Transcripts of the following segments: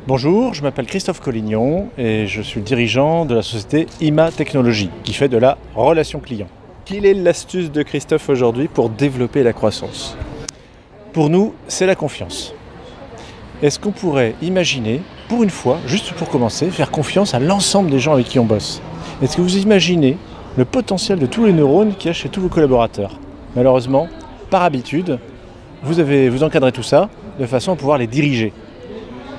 Bonjour, je m'appelle Christophe Collignon et je suis le dirigeant de la société IMA Technologies qui fait de la relation client. Quelle est l'astuce de Christophe aujourd'hui pour développer la croissance? Pour nous, c'est la confiance. Est-ce qu'on pourrait imaginer, pour une fois, juste pour commencer, faire confiance à l'ensemble des gens avec qui on bosse? Est-ce que vous imaginez le potentiel de tous les neurones qu'il y a chez tous vos collaborateurs? Malheureusement, par habitude, vous encadrez tout ça de façon à pouvoir les diriger.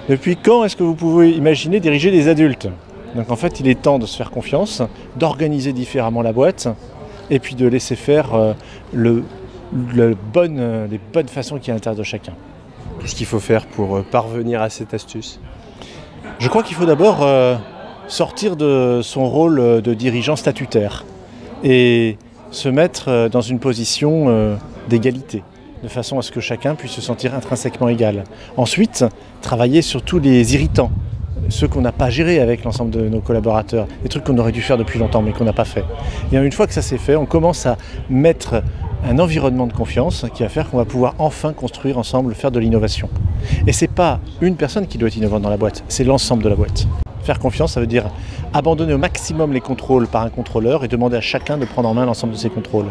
Depuis quand est-ce que vous pouvez imaginer diriger des adultes? Donc en fait, il est temps de se faire confiance, d'organiser différemment la boîte et puis de laisser faire les bonnes façons qu'il y a à l'intérieur de chacun. Qu'est-ce qu'il faut faire pour parvenir à cette astuce? Je crois qu'il faut d'abord sortir de son rôle de dirigeant statutaire et se mettre dans une position d'égalité, de façon à ce que chacun puisse se sentir intrinsèquement égal. Ensuite, travailler sur tous les irritants, ceux qu'on n'a pas gérés avec l'ensemble de nos collaborateurs, des trucs qu'on aurait dû faire depuis longtemps mais qu'on n'a pas fait. Et une fois que ça c'est fait, on commence à mettre un environnement de confiance qui va faire qu'on va pouvoir enfin construire ensemble, faire de l'innovation. Et c'est pas une personne qui doit être innovante dans la boîte, c'est l'ensemble de la boîte. Faire confiance, ça veut dire abandonner au maximum les contrôles par un contrôleur et demander à chacun de prendre en main l'ensemble de ses contrôles.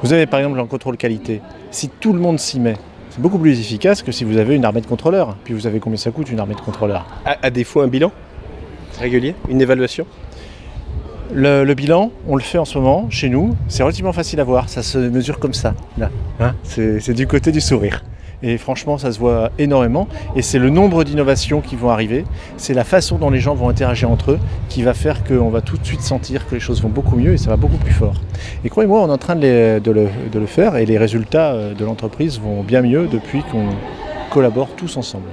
Vous avez par exemple un contrôle qualité. Si tout le monde s'y met, c'est beaucoup plus efficace que si vous avez une armée de contrôleurs. Puis vous savez combien ça coûte une armée de contrôleurs. À défaut, un bilan régulier, une évaluation? Le bilan, on le fait en ce moment chez nous. C'est relativement facile à voir. Ça se mesure comme ça. Là, hein, c'est du côté du sourire. Et franchement, ça se voit énormément. Et c'est le nombre d'innovations qui vont arriver. C'est la façon dont les gens vont interagir entre eux qui va faire qu'on va tout de suite sentir que les choses vont beaucoup mieux et ça va beaucoup plus fort. Et croyez-moi, on est en train de le faire et les résultats de l'entreprise vont bien mieux depuis qu'on collabore tous ensemble.